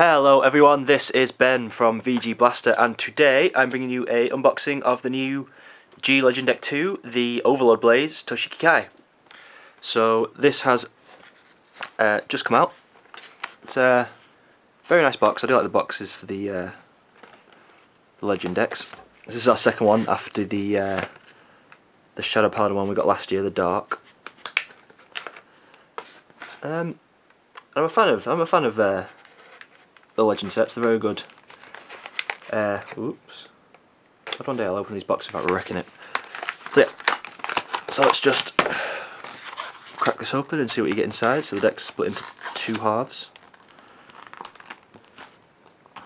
Hello everyone, this is Ben from VGBlaster, and today I'm bringing you a unboxing of the new G-Legend Deck 2, the Overlordblaze Toshiki. So this has just come out. It's a very nice box. I do like the boxes for the Legend decks. This is our second one after the Shadow Paladin one we got last year, the Dark. I'm a fan of the Legend sets. They're very good. Oops. One day I'll open these boxes without wrecking it. So yeah. So let's just crack this open and see what you get inside. So the deck's split into two halves.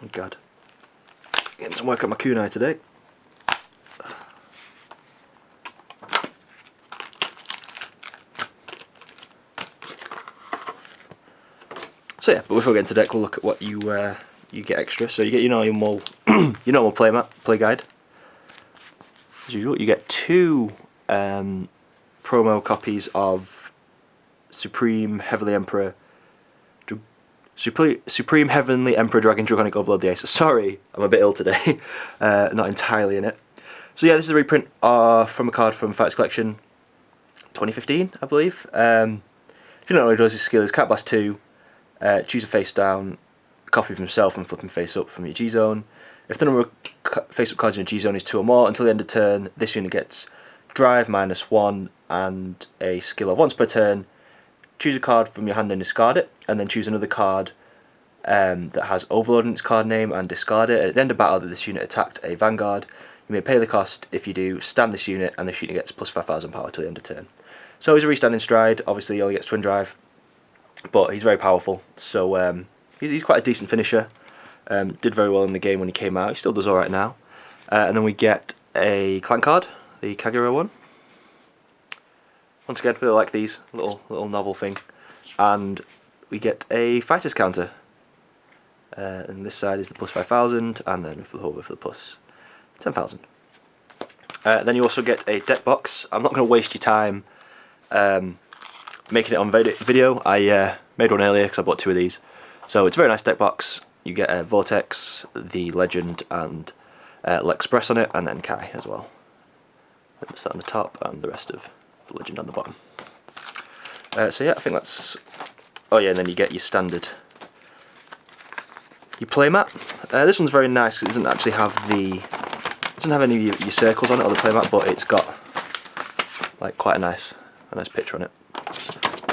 Oh god. Getting some work on my kunai today. So yeah, but before we get into the deck, we'll look at what you get extra. So you get your normal play guide. As usual, you get two promo copies of Supreme Heavenly Emperor Dragon Draconic Overlord the Ace. Sorry, I'm a bit ill today. Not entirely in it. So yeah, this is a reprint from a card from Fighters Collection 2015, I believe. If you don't know what he does, his skill is Cat Blast 2. Choose a face down copy of himself and flip him face up from your G-Zone. If the number of face up cards in your G-Zone is 2 or more, until the end of turn, this unit gets Drive -1 and a skill of once per turn. Choose a card from your hand and discard it, and then choose another card that has Overlord in its card name and discard it. At the end of battle that this unit attacked a Vanguard, you may pay the cost. If you do, stand this unit, and this unit gets plus 5,000 power till the end of turn. So he's a restanding stride. Obviously he only gets Twin Drive, but he's very powerful, so he's quite a decent finisher. Did very well in the game when he came out. He still does alright now. And then we get a clan card, the Kagero one. Once again, really like these, little novel thing. And we get a fighter's counter. And this side is the plus 5,000, and then over for the plus 10,000. Then you also get a deck box. I'm not going to waste your time making it on video. I made one earlier because I bought 2 of these. So it's a very nice deck box. You get a Vortex, the Legend, and L'Express on it, and then Kai as well. That's on the top, and the rest of the Legend on the bottom. So yeah, I think that's... Oh yeah, and then you get your standard playmat. This one's very nice because it doesn't actually have it doesn't have any of your circles on it or the playmat, but it's got like quite a nice picture on it.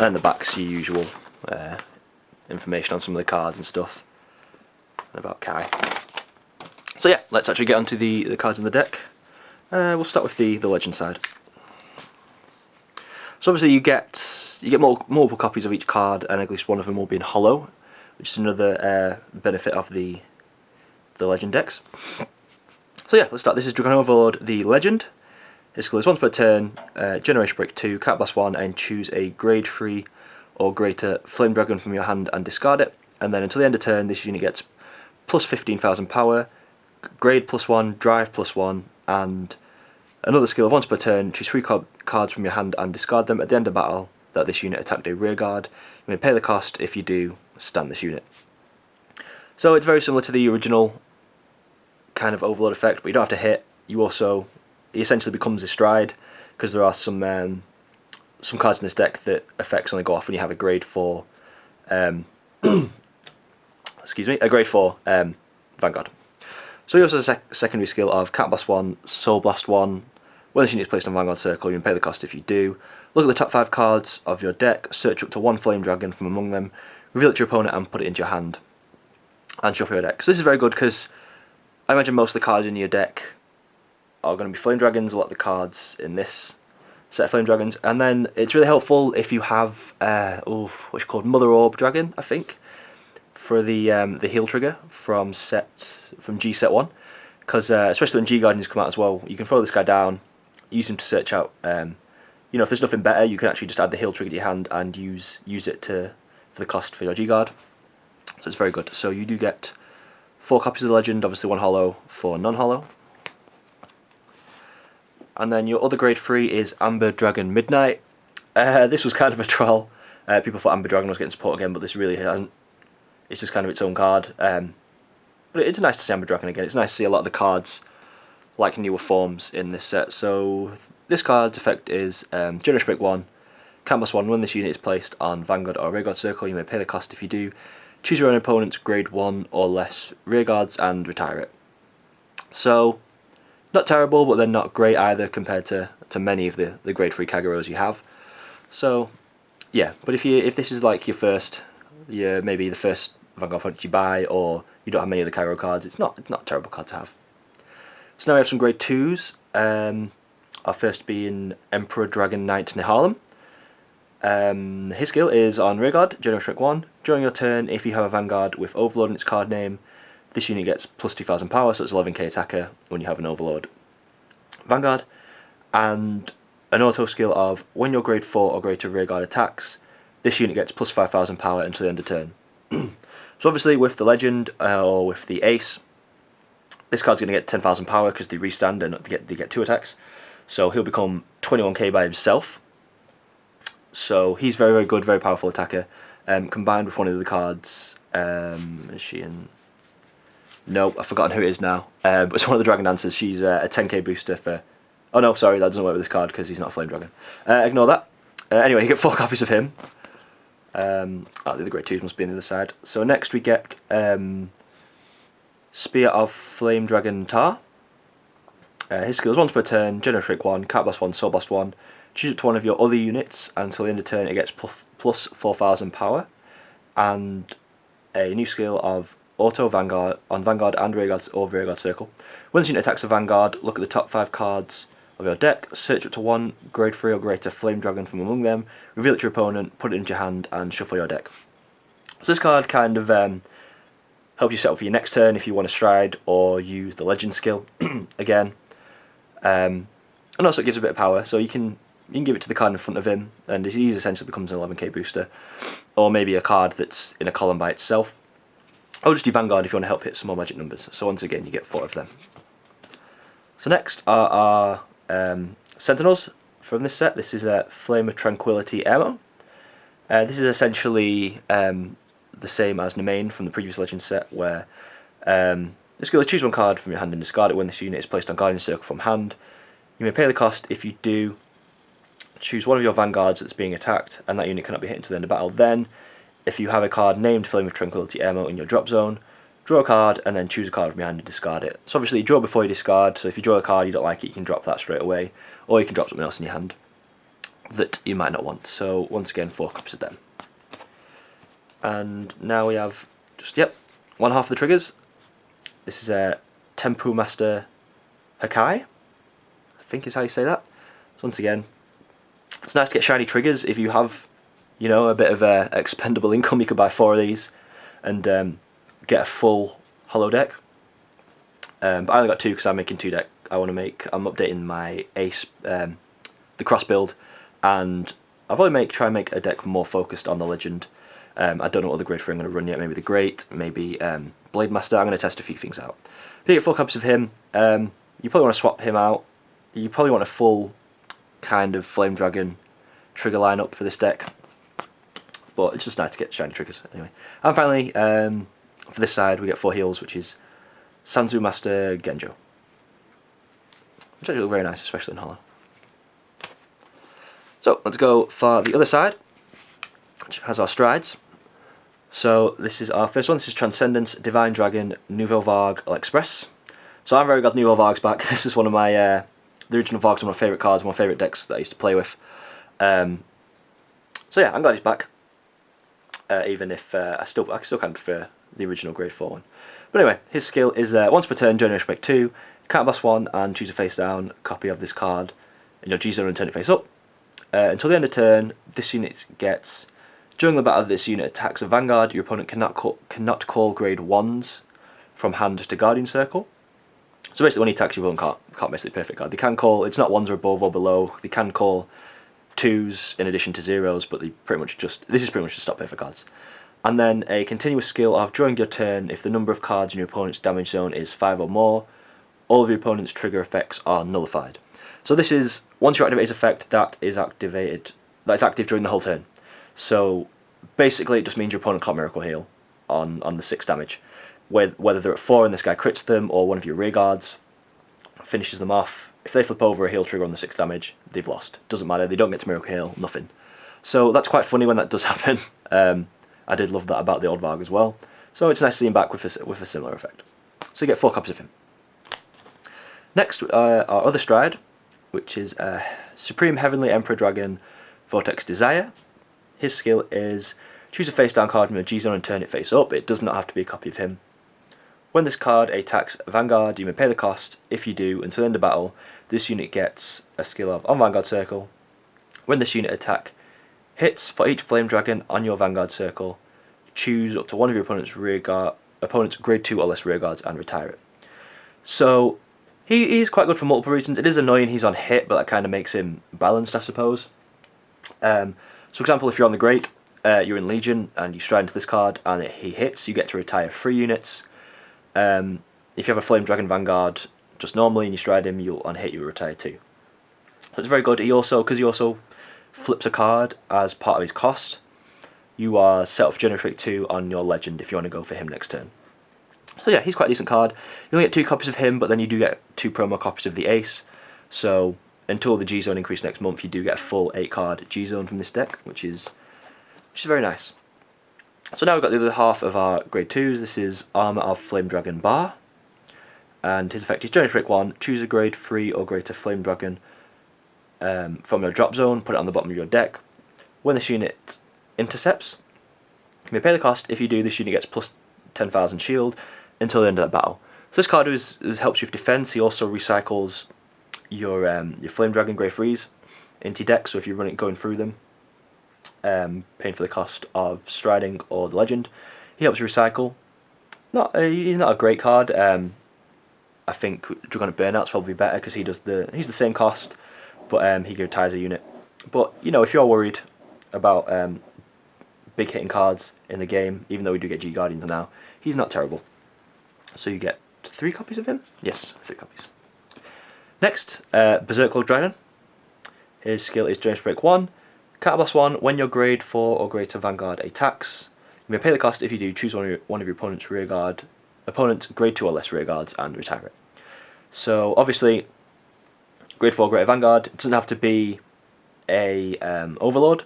And the back's your usual information on some of the cards and stuff, and about Kai. So yeah, let's actually get onto the cards in the deck. We'll start with the Legend side. So obviously you get multiple copies of each card, and at least one of them will be in hollow, which is another benefit of the Legend decks. So yeah, let's start. This is Dragon Overlord, the Legend. His skill is once per turn, Generation Break 2, Cat Blast 1, and choose a grade 3 or greater Flame Dragon from your hand and discard it. And then until the end of turn, this unit gets plus 15,000 power, grade +1, drive +1, and another skill of once per turn. Choose 3 cards from your hand and discard them. At the end of battle that this unit attacked a rear guard, you may pay the cost. If you do, stand this unit. So it's very similar to the original kind of Overlord effect, but you don't have to hit. He essentially becomes a stride, because there are some cards in this deck that effects only go off when you have a grade 4 excuse me, a grade 4 Vanguard. So he also has a secondary skill of Cat Blast 1, Soul Blast 1. When this unit is placed on Vanguard Circle, you can pay the cost if you do. Look at the top 5 cards of your deck, search up to 1 Flame Dragon from among them, reveal it to your opponent and put it into your hand, and shuffle your deck. So this is very good because I imagine most of the cards in your deck are going to be Flame Dragons, a lot of the cards in this set of Flame Dragons, and then it's really helpful if you have what's called Mother Orb Dragon, I think, for the heal trigger from G set 1, because especially when G Guardians come out as well, you can throw this guy down, use him to search out. You know, if there's nothing better, you can actually just add the heal trigger to your hand and use it for the cost for your G Guard. So it's very good. So you do get 4 copies of the Legend, obviously 1 hollow, 4 non-hollow. And then your other grade 3 is Amber Dragon Midnight. This was kind of a troll. People thought Amber Dragon was getting support again, but this really hasn't It's just kind of its own card. But it's nice to see Emperor Dragon again. It's nice to see a lot of the cards like newer forms in this set. So this card's effect is Generation Break 1, can't +1, when this unit is placed on Vanguard or Rearguard Circle, you may pay the cost if you do. Choose your own opponent's grade 1 or less rearguards and retire it. So, not terrible, but then not great either compared to many of the grade 3 Kageros you have. So, yeah, but if this is like your first, maybe the first Vanguard product you buy, or you don't have many of the Kagero cards, it's not a terrible card to have. So now we have some grade 2s, our first being Emperor Dragon Knight Nehalem. His skill is on Rearguard, Generation Break 1. During your turn, if you have a Vanguard with Overlord in its card name, this unit gets plus 2000 power, so it's 11k attacker when you have an Overlord Vanguard. And an auto skill of, when your grade 4 or greater Rearguard attacks, this unit gets plus 5000 power until the end of turn. So obviously with the Legend, or with the Ace, this card's going to get 10,000 power because they restand and they get 2 attacks. So he'll become 21k by himself. So he's very, very good, very powerful attacker. Combined with one of the cards, is she in? Nope, I've forgotten who it is now. But it's one of the Dragon Dancers. She's a 10k booster for... Oh no, sorry, that doesn't work with this card because he's not a Flame Dragon. Ignore that. Anyway, you get 4 copies of him. The grade 2s must be on the other side. So next we get Spear of Flame Dragon Tar. His skill is once per turn, Generation Break 1, can't +1, Soul Blast 1. Choose it to one of your other units, and until the end of turn it gets plus 4000 power. And a new skill of Auto Vanguard on Vanguard and Rearguard or Rearguard Circle. When this unit attacks a Vanguard, look at the top 5 cards of your deck, search up to one grade 3 or greater Flame Dragon from among them, reveal it to your opponent, put it into your hand, and shuffle your deck. So this card kind of helps you set up for your next turn if you want to stride or use the Legend skill again. And also it gives a bit of power, so you can give it to the card in front of him, and he essentially becomes an 11k booster, or maybe a card that's in a column by itself. Or just do Vanguard if you want to help hit some more magic numbers. So once again, you get 4 of them. So next are our Sentinels from this set. This is a Flame of Tranquility ammo. This is essentially the same as Nemain from the previous Legend set, where the skill is choose one card from your hand and discard it when this unit is placed on Guardian Circle from hand. You may pay the cost if you do. Choose one of your Vanguards that's being attacked, and that unit cannot be hit until the end of battle. Then, if you have a card named Flame of Tranquility ammo in your drop zone, draw a card and then choose a card from your hand and discard it. So obviously you draw before you discard, so if you draw a card you don't like it, you can drop that straight away, or you can drop something else in your hand that you might not want. So once again, 4 copies of them. And now we have just, one half of the triggers. This is a Tempu Master Hakai, I think is how you say that. So once again, it's nice to get shiny triggers. If you have, a bit of expendable income, you could buy 4 of these and get a full holo deck. But I only got 2 because I'm making 2 deck. I'm updating my Ace, the cross build, and I'll probably try and make a deck more focused on the Legend. I don't know what the grade 3 I'm going to run yet. Maybe the Great, maybe Blade Master. I'm going to test a few things out. If you get 4 copies of him, you probably want to swap him out. You probably want a full kind of Flame Dragon trigger lineup for this deck, but it's just nice to get shiny triggers anyway. And finally, for this side we get 4 heals, which is Sanzu Master Genjo, which actually look very nice, especially in holo. So let's go for the other side, which has our strides. So this is our first one. This is Transcendence Divine Dragon Nouveau Varg Express. So I'm very glad Nouveau Varg's back. This is one of my the original Varg's one of my favourite cards, one of my favourite decks that I used to play with. So yeah, I'm glad he's back. Even if I still kind of prefer the original grade 4 one. But anyway, his skill is once per turn, Generation Break 2, can't +1 and choose a face down copy of this card in your G zone and turn it face up. Until the end of turn, this unit gets, during the battle this unit attacks a Vanguard, your opponent cannot call grade 1s from hand to Guardian Circle. So basically when he attacks, your opponent can't miss the perfect card. They can call, it's not 1s or above or below, they can call 2s in addition to 0s, but this is pretty much just stop perfect cards. And then a continuous skill of during your turn, if the number of cards in your opponent's damage zone is 5 or more, all of your opponent's trigger effects are nullified. So this is, once you activate his effect, that's active during the whole turn. So basically it just means your opponent can't Miracle Heal on the 6 damage. Whether they're at 4 and this guy crits them, or one of your rear guards finishes them off. If they flip over a heal trigger on the 6 damage, they've lost. Doesn't matter, they don't get to miracle heal, nothing. So that's quite funny when that does happen. I did love that about the old Varg as well. So it's nice to see him back with a similar effect. So you get 4 copies of him. Next, our other Stride, which is Supreme Heavenly Emperor Dragon Vortex Desire. His skill is choose a face down card from your G-Zone and turn it face up. It does not have to be a copy of him. When this card attacks Vanguard, you may pay the cost. If you do, until the end of battle, this unit gets a skill of on Vanguard Circle. When this unit attack hits, for each Flame Dragon on your Vanguard Circle, choose up to one of your opponent's grade 2 or less rear guards and retire it. So he is quite good for multiple reasons. It is annoying he's on hit, but that kind of makes him balanced, I suppose. So for example, if you're on the Great, you're in Legion and you stride into this card and he hits, you get to retire 3 units. If you have a Flame Dragon Vanguard just normally and you stride him, you'll on hit you retire 2. So it's very good. Because he also flips a card as part of his cost, you are set up for Generate 2 on your Legend if you want to go for him next turn. So yeah, he's quite a decent card. You only get 2 copies of him, but then you do get 2 promo copies of the Ace. So until the G-Zone increase next month, you do get a full 8 card G-Zone from this deck, which is very nice. So now we've got the other half of our grade 2s. This is Armour of Flame Dragon Bar. And his effect is Generate 1, choose a grade 3 or greater Flame Dragon from your drop zone, put it on the bottom of your deck. When this unit intercepts, you may pay the cost. If you do, this unit gets plus 10,000 shield until the end of that battle. So this card helps you with defense. He also recycles your Flame Dragon grade 3s into your deck, so if you run it going through them, paying for the cost of striding or the Legend, he helps you recycle. He's not a great card. I think Dragonic Burnout's probably better because he's the same cost, but he retires a unit. But you know, if you're worried about big hitting cards in the game, even though we do get G Guardians now, he's not terrible. So you get 3 copies of him? Yes, 3 copies. Next, Berserk Dragon. His skill is Generate 1. Counterblast 1, when your grade 4 or greater Vanguard attacks, you may pay the cost. If you do, choose one of your opponent's grade 2 or less rear guards and retire it. So obviously, grade 4 greater Vanguard, it doesn't have to be a Overlord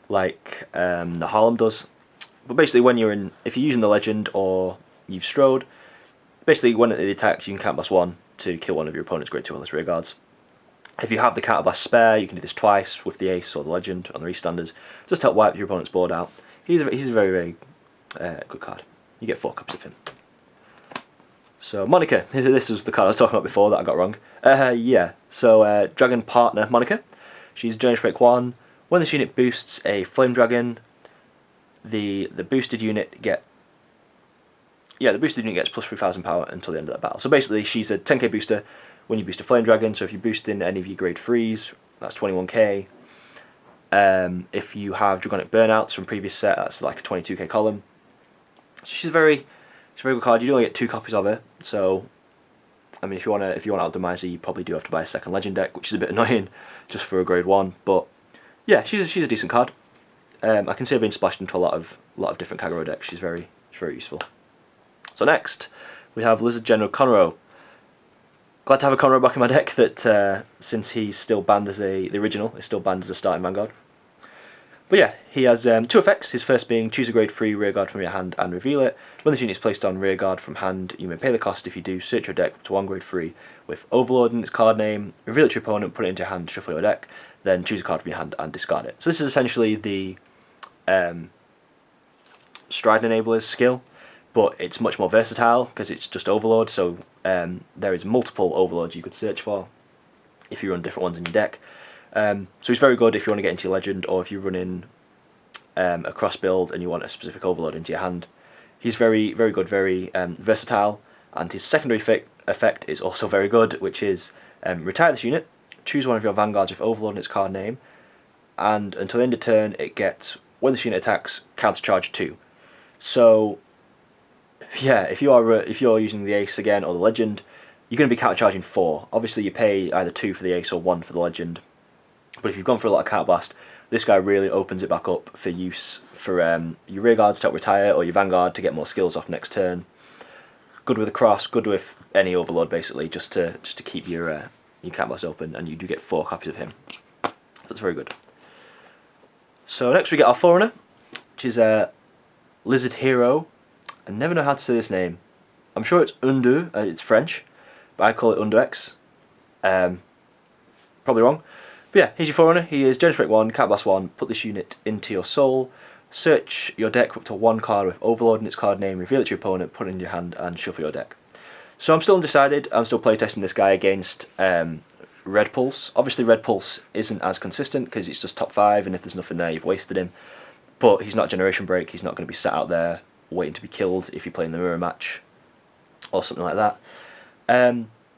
like the Harlem does. But basically, if you're using the Legend or you've strode, basically when it attacks, you can counterblast 1 to kill one of your opponent's grade 2 or less rear guards. If you have the counterblast spare, you can do this twice with the Ace or the Legend on the Restanders, just to help wipe your opponent's board out. He's a very, very good card. You get 4 copies of him. So Monica, this was the card I was talking about before that I got wrong. Yeah, so Dragon Partner Monica. She's Generate 1. When this unit boosts a Flame Dragon, the boosted unit gets plus 3,000 power until the end of that battle. So basically, she's a 10k booster when you boost a Flame Dragon. So if you boost in any of your grade 3s, that's 21k. If you have Dragonic Burnouts from previous set, that's like a 22k column. So she's a very good card. You do only get 2 copies of her. So I mean, if you want to optimize her, you probably do have to buy a second Legend deck, which is a bit annoying just for a grade 1. But yeah, she's a decent card. I can see her being splashed into a lot of different Kagero decks. She's very useful. So next, we have Lizard General Conroe. Glad to have a Conroe back in my deck that, since he's still banned as the original, is still banned as a starting Vanguard. But yeah, he has 2 effects. His first being choose a grade 3 rearguard from your hand and reveal it. When this unit is placed on rearguard from hand, you may pay the cost. If you do, search your deck to 1 grade 3 with Overlord in its card name, reveal it to your opponent, put it into your hand, shuffle your deck, then choose a card from your hand and discard it. So this is essentially the Stride Enabler's skill, but it's much more versatile because it's just Overlord, so there is multiple Overlords you could search for if you run different ones in your deck. So he's very good if you want to get into your Legend, or if you run in a cross build and you want a specific Overlord into your hand. He's very good, very versatile, and his secondary effect is also very good, which is retire this unit, choose one of your Vanguards with Overlord in its card name, and until the end of turn it gets, when this unit attacks, countercharge 2. So yeah, if you're using the Ace again or the Legend, you're going to be countercharging 4. Obviously you pay either 2 for the Ace or 1 for the Legend. But if you've gone for a lot of Counterblast, this guy really opens it back up for use for your rear guards to help retire, or your vanguard to get more skills off next turn. Good with a cross, good with any overlord basically, just to keep your canvas open, and you do get 4 copies of him. So that's very good. So next we get our Forerunner, which is a Lizard Hero. I never know how to say this name. I'm sure it's Undu, it's French, but I call it Unduex. Probably wrong. But yeah, he's your Forerunner. He is Generous Break 1, Can't Blast 1, put this unit into your soul, search your deck up to 1 card with Overlord in its card name, reveal it to your opponent, put it in your hand, and shuffle your deck. So I'm still undecided. I'm still playtesting this guy against Red Pulse. Obviously Red Pulse isn't as consistent because it's just top 5, and if there's nothing there, you've wasted him. But he's not Generation Break. He's not going to be sat out there waiting to be killed if you're playing the mirror match or something like that.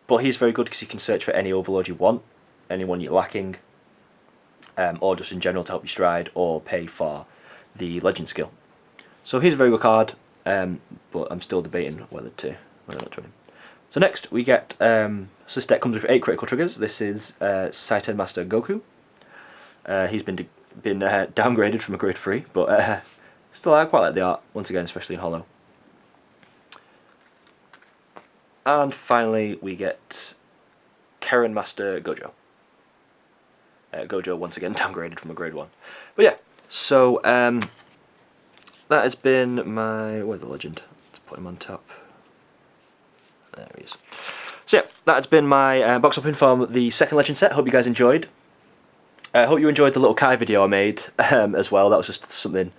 But he's very good because you can search for any Overlord you want, anyone you're lacking, or just in general to help you stride or pay for the legend skill. So he's a very good card, but I'm still debating whether not to him. So next we get, so this deck comes with 8 critical triggers. This is Saiten Master Goku. He's been downgraded from a grade 3, but still I quite like the art, once again, especially in Hollow. And finally we get Karen Master Gojo. Gojo once again downgraded from a grade 1. But yeah, so that has been my... Where's the legend? Let's put him on top. There he is. So yeah, that has been my box opening from the second legend set. Hope you guys enjoyed. I hope you enjoyed the little Kai video I made as well. That was just something,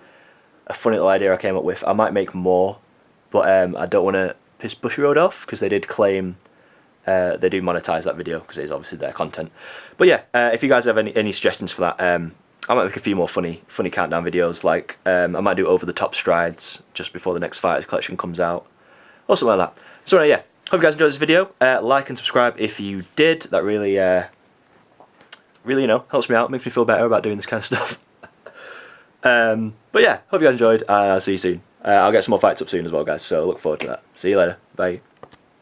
a funny little idea I came up with. I might make more, but I don't want to piss Bushiroad off because they did claim they do monetize that video because it is obviously their content. But yeah, if you guys have any suggestions for that, I might make a few more funny countdown videos. Like I might do over the top strides just before the next Fighters collection comes out, or something like that. So yeah, hope you guys enjoyed this video. Like and subscribe if you did. That really, really, helps me out, makes me feel better about doing this kind of stuff. But yeah, hope you guys enjoyed, and I'll see you soon. I'll get some more fights up soon as well, guys. So look forward to that. See you later. Bye.